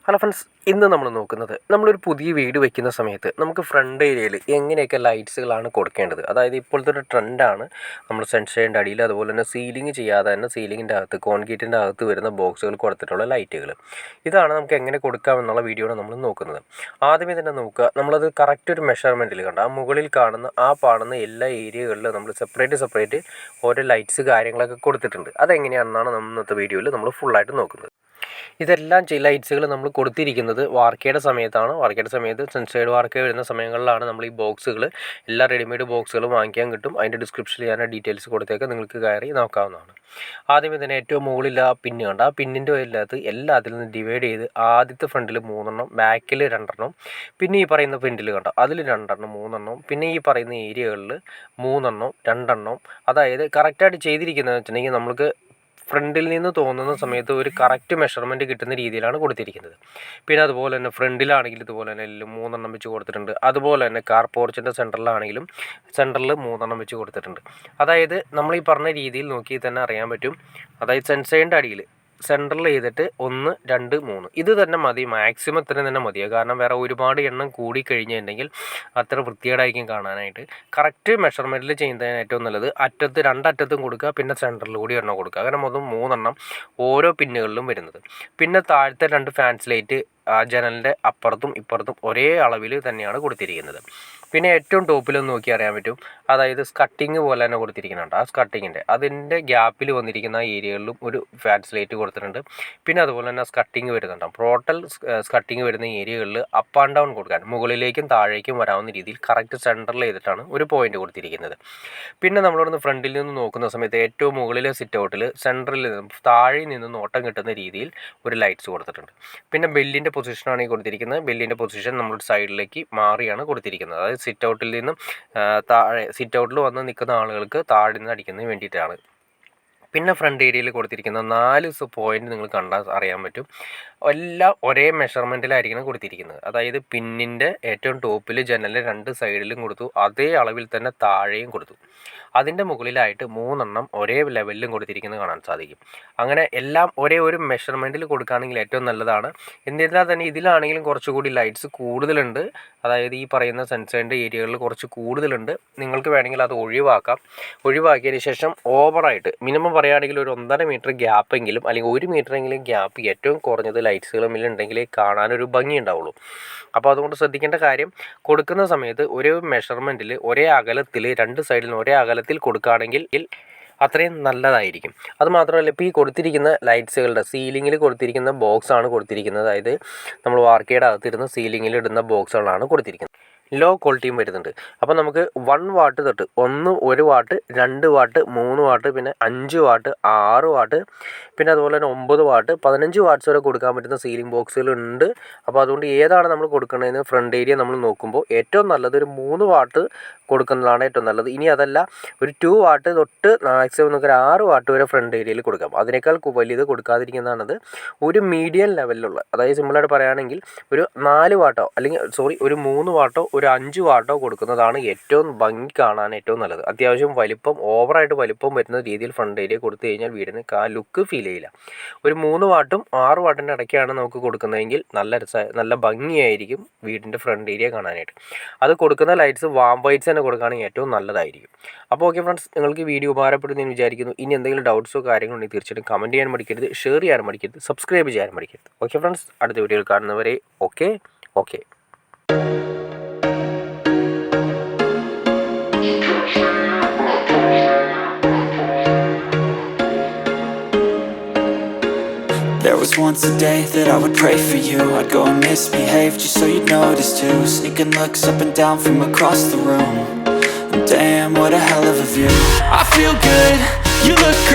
Hello friends, ഇന്ന് നമ്മൾ നോക്കുന്നത് നമ്മളൊരു പുതിയ വീട് വയ്ക്കുന്ന സമയത്ത് നമുക്ക് ഫ്രണ്ട് ഏരിയയിൽ എങ്ങനെയൊക്കെ ലൈറ്റ്സുകളാണ് കൊടുക്കേണ്ടത്. അതായത് ഇപ്പോഴത്തെ ഒരു ട്രെൻഡാണ് നമ്മൾ സൺഷൈൻ്റെ അടിയിൽ അതുപോലെ തന്നെ സീലിംഗ് ചെയ്യാതെ തന്നെ സീലിങ്ങിൻ്റെ അകത്ത് കോൺക്രീറ്റിൻ്റെ അകത്ത് വരുന്ന ബോക്സുകൾ കൊടുത്തിട്ടുള്ള ലൈറ്റുകൾ. ഇതാണ് നമുക്ക് എങ്ങനെ കൊടുക്കാമെന്നുള്ള വീഡിയോയാണ് നമ്മൾ നോക്കുന്നത്. ആദ്യമേ തന്നെ നോക്കുക, നമ്മളത് കറക്റ്റ് ഒരു മെഷർമെൻറ്റിൽ കണ്ട ആ മുകളിൽ കാണുന്ന എല്ലാ ഏരിയകളിലും നമ്മൾ സെപ്പറേറ്റ് ഓരോ ലൈറ്റ്സ് കാര്യങ്ങളൊക്കെ കൊടുത്തിട്ടുണ്ട്. അതെങ്ങനെയാണെന്നാണ് നമ്മൾ ഇന്നത്തെ വീഡിയോയിൽ നമ്മൾ ഫുള്ളായിട്ട് നോക്കുന്നത്. ഇതെല്ലാം ലൈറ്റ്സുകൾ നമ്മൾ കൊടുത്തിരിക്കുന്നത് വാർക്കയുടെ സമയത്ത് സൺസൈഡ് വാർക്ക വരുന്ന സമയങ്ങളിലാണ് നമ്മൾ ഈ ബോക്സുകൾ എല്ലാ റെഡിമെയ്ഡ് ബോക്സുകളും വാങ്ങിക്കാൻ കിട്ടും. അതിൻ്റെ ഡിസ്ക്രിപ്ഷനിൽ ഞാൻ ഡീറ്റെയിൽസ് കൊടുത്തേക്ക് നിങ്ങൾക്ക് കയറി നോക്കാവുന്നതാണ്. ആദ്യമേ തന്നെ ഏറ്റവും മുകളിൽ ആ പിന്ന് കണ്ട ആ പിന്നിൻ്റെ അതിനകത്ത് എല്ലാത്തിൽ നിന്ന് ഡിവൈഡ് ചെയ്ത് ആദ്യത്തെ ഫ്രണ്ടിൽ 3 ബാക്കിൽ 2 പിന്നെ ഈ പറയുന്ന ഫ്രണ്ടിൽ കണ്ട അതിൽ 2 3 പിന്നെ ഈ പറയുന്ന ഏരിയകളിൽ 3 2 അതായത് കറക്റ്റായിട്ട് ചെയ്തിരിക്കുന്നതെന്ന് വെച്ചിട്ടുണ്ടെങ്കിൽ നമുക്ക് ഫ്രണ്ടിൽ നിന്ന് തോന്നുന്ന സമയത്ത് ഒരു കറക്റ്റ് മെഷർമെൻറ്റ് കിട്ടുന്ന രീതിയിലാണ് കൊടുത്തിരിക്കുന്നത്. പിന്നെ അതുപോലെ തന്നെ ഫ്രണ്ടിലാണെങ്കിൽ ഇതുപോലെ തന്നെ 3 വെച്ച് കൊടുത്തിട്ടുണ്ട്. അതുപോലെ തന്നെ കാർ പോർച്ചിൻ്റെ സെൻറ്ററിലാണെങ്കിലും സെൻറ്ററിൽ 3 വെച്ച് കൊടുത്തിട്ടുണ്ട്. അതായത് നമ്മൾ ഈ പറഞ്ഞ രീതിയിൽ നോക്കി തന്നെ അറിയാൻ പറ്റും. അതായത് സൺസൈഡിൻ്റെ അടിയിൽ സെൻറ്ററിൽ ചെയ്തിട്ട് 1 2 3 ഇത് തന്നെ മതി, മാക്സിമം ഇത്രയും തന്നെ മതിയോ. കാരണം വേറെ ഒരുപാട് എണ്ണം കൂടി കഴിഞ്ഞിട്ടുണ്ടെങ്കിൽ അത്ര വൃത്തികേടായിരിക്കും കാണാനായിട്ട്. കറക്റ്റ് മെഷർമെൻറ്റിൽ ചെയ്യുന്നതിന് ഏറ്റവും നല്ലത് രണ്ടറ്റത്തും കൊടുക്കുക, പിന്നെ സെൻറ്ററിൽ കൂടി എണ്ണം കൊടുക്കുക. അങ്ങനെ മൊത്തം 3 ഓരോ പിന്നുകളിലും വരുന്നത്. പിന്നെ താഴത്തെ 2 ഫാൻസ് ലൈറ്റ് ആ ജനലിൻ്റെ അപ്പുറത്തും ഇപ്പുറത്തും ഒരേ അളവിൽ തന്നെയാണ് കൊടുത്തിരിക്കുന്നത്. പിന്നെ ഏറ്റവും ടോപ്പിലൊന്ന് നോക്കി അറിയാൻ പറ്റും. അതായത് സ്കട്ടിങ് പോലെ തന്നെ കൊടുത്തിരിക്കുന്നുണ്ട്. ആ സ്കട്ടിങ്ങിൻ്റെ അതിൻ്റെ ഗ്യാപ്പിൽ വന്നിരിക്കുന്ന ഏരിയകളിലും ഒരു ഫാൻസ് ലൈറ്റ് കൊടുത്തിട്ടുണ്ട്. പിന്നെ അതുപോലെ തന്നെ സ്കട്ടിങ് വരുന്നുണ്ട്. ടോട്ടൽ സ്കട്ടിങ് വരുന്ന ഏരിയകളിൽ അപ്പ് ആൻഡ് ഡൗൺ കൊടുക്കാൻ മുകളിലേക്കും താഴേക്കും വരാവുന്ന രീതിയിൽ കറക്റ്റ് സെൻറ്ററിൽ ചെയ്തിട്ടാണ് ഒരു പോയിൻ്റ് കൊടുത്തിരിക്കുന്നത്. പിന്നെ നമ്മളിവിടുന്ന് ഫ്രണ്ടിൽ നിന്ന് നോക്കുന്ന സമയത്ത് ഏറ്റവും മുകളിലെ സിറ്റ് ഔട്ടിൽ സെൻറ്ററിൽ നിന്നും താഴെ നിന്ന് നോട്ടം കിട്ടുന്ന രീതിയിൽ ഒരു ലൈറ്റ്സ് കൊടുത്തിട്ടുണ്ട്. പിന്നെ ബെല്ലിൻ്റെ പൊസിഷനാണ് ഈ കൊടുത്തിരിക്കുന്നത്. ബെല്ലിൻ്റെ പൊസിഷൻ നമ്മൾ സൈഡിലേക്ക് മാറിയാണ് കൊടുത്തിരിക്കുന്നത്. അതായത് സിറ്റ് ഔട്ടിൽ നിന്നും സിറ്റ് ഔട്ടിൽ വന്ന് നിൽക്കുന്ന ആളുകൾക്ക് താഴെ നിന്ന് അടിക്കുന്നതിന് വേണ്ടിയിട്ടാണ്. പിന്നെ ഫ്രണ്ട് ഏരിയയിൽ കൊടുത്തിരിക്കുന്ന 4 പോയിൻ്റ് നിങ്ങൾ കണ്ടാൽ അറിയാൻ പറ്റും. എല്ലാം ഒരേ മെഷർമെൻറ്റിലായിരിക്കണം കൊടുത്തിരിക്കുന്നത്. അതായത് പിന്നിൻ്റെ ഏറ്റവും ടോപ്പിൽ ജനലിൻ്റെ 2 സൈഡിലും കൊടുത്തു, അതേ അളവിൽ തന്നെ താഴെയും കൊടുത്തു. അതിൻ്റെ മുകളിലായിട്ട് 3 ഒരേ ലെവലിലും കൊടുത്തിരിക്കുന്നത് കാണാൻ സാധിക്കും. അങ്ങനെ എല്ലാം ഒരേ ഒരു മെഷർമെൻറ്റിൽ കൊടുക്കുകയാണെങ്കിൽ ഏറ്റവും നല്ലതാണ്. എന്നിരുന്നാൽ തന്നെ ഇതിലാണെങ്കിലും കുറച്ചുകൂടി ലൈറ്റ്സ് കൂടുതലുണ്ട്. അതായത് ഈ പറയുന്ന സൺസൈഡിൻ്റെ ഏരിയകളിൽ കുറച്ച് കൂടുതലുണ്ട്. നിങ്ങൾക്ക് വേണമെങ്കിൽ അത് ഒഴിവാക്കിയതിന് ശേഷം ഓവറായിട്ട് മിനിമം പറയുകയാണെങ്കിൽ ഒരു 1.5 മീറ്റർ ഗ്യാപ്പെങ്കിലും അല്ലെങ്കിൽ 1 മീറ്ററെങ്കിലും ഗ്യാപ്പ് ഏറ്റവും കുറഞ്ഞത് ലൈറ്റ്സുകൾ തമ്മിലുണ്ടെങ്കിൽ കാണാനൊരു ഭംഗി ഉണ്ടാവുള്ളൂ. അപ്പോൾ അതുകൊണ്ട് ശ്രദ്ധിക്കേണ്ട കാര്യം, കൊടുക്കുന്ന സമയത്ത് ഒരേ മെഷർമെൻറ്റിൽ ഒരേ അകലത്തിൽ 2 സൈഡിലും ഒരേ അകലത്തിൽ കൊടുക്കുകയാണെങ്കിൽ അത്രയും നല്ലതായിരിക്കും. അതുമാത്രമല്ല, ഇപ്പോൾ ഈ കൊടുത്തിരിക്കുന്ന ലൈറ്റ്സുകളുടെ സീലിങ്ങിൽ കൊടുത്തിരിക്കുന്ന ബോക്സാണ് കൊടുത്തിരിക്കുന്നത്. അതായത് നമ്മൾ വാർക്കയുടെ അകത്തിരുന്ന് സീലിങ്ങിൽ ഇടുന്ന ബോക്സുകളാണ് കൊടുത്തിരിക്കുന്നത്. ലോ ക്വാളിറ്റിയും വരുന്നുണ്ട്. അപ്പോൾ നമുക്ക് 1 വാട്ട് തൊട്ട് 1 വാട്ട് 2 വാട്ട് 3 വാട്ട് പിന്നെ 5 വാട്ട് 6 വാട്ട് പിന്നെ അതുപോലെ തന്നെ 9 വാട്ട് 15 വാട്ട്സ് വരെ കൊടുക്കാൻ പറ്റുന്ന സീലിംഗ് ബോക്സുകളുണ്ട്. അപ്പോൾ അതുകൊണ്ട് ഏതാണ് നമ്മൾ കൊടുക്കുന്നതെന്ന് ഫ്രണ്ട് ഏരിയ നമ്മൾ നോക്കുമ്പോൾ ഏറ്റവും നല്ലത് ഒരു 3 വാട്ട് കൊടുക്കുന്നതാണ് ഏറ്റവും നല്ലത്. ഇനി അതല്ല, ഒരു 2 വാട്ട് തൊട്ട് മാക്സിമം നമുക്ക് 6 വാട്ട് വരെ ഫ്രണ്ട് ഏരിയയിൽ കൊടുക്കാം. അതിനേക്കാൾ വലിയത് കൊടുക്കാതിരിക്കുന്നതാണത്. ഒരു മീഡിയം ലെവലിലുള്ള, അതായത് സിമ്പിളായിട്ട് പറയുകയാണെങ്കിൽ ഒരു 4 വാട്ടോ അല്ലെങ്കിൽ ഒരു 3 വാട്ടോ ഒരു 5 വാട്ടോ കൊടുക്കുന്നതാണ് ഏറ്റവും ഭംഗി കാണാൻ ഏറ്റവും നല്ലത്. അത്യാവശ്യം ഓവറായിട്ട് വലിപ്പം വരുന്ന രീതിയിൽ ഫ്രണ്ട് ഏരിയ കൊടുത്തു കഴിഞ്ഞാൽ വീടിന് ലുക്ക് ഫീൽ ചെയ്യില്ല. ഒരു 3 വാട്ടും 6 വാട്ടിൻ്റെ ഇടയ്ക്കാണ് നമുക്ക് കൊടുക്കുന്നതെങ്കിൽ നല്ല ഭംഗിയായിരിക്കും വീടിൻ്റെ ഫ്രണ്ട് ഏരിയ കാണാനായിട്ട്. അത് കൊടുക്കുന്ന ലൈറ്റ്സ് വാം വൈറ്റ്സ് തന്നെ കൊടുക്കുകയാണെങ്കിൽ ഏറ്റവും നല്ലതായിരിക്കും. അപ്പോൾ ഓക്കെ ഫ്രണ്ട്സ്, നിങ്ങൾക്ക് വീഡിയോ ഉപകാരപ്പെടുന്നു എന്ന് വിചാരിക്കുന്നു. ഇനി എന്തെങ്കിലും ഡൗട്ട്സോ കാര്യങ്ങളോ ഉണ്ടെങ്കിൽ തീർച്ചയായിട്ടും കമൻറ്റ് ചെയ്യാൻ മടിക്കരുത്, ഷെയർ ചെയ്യാൻ മടിക്കരുത്, സബ്സ്ക്രൈബ് ചെയ്യാൻ മടിക്കരുത്. ഓക്കെ ഫ്രണ്ട്സ്, അടുത്ത വീഡിയോയിൽ കാണുന്നവരെ okay. There was once a day that I would pray for you. I'd go and misbehave just so you'd notice too. Sneaking looks up and down from across the room. And damn, what a hell of a view. I feel good, you look great.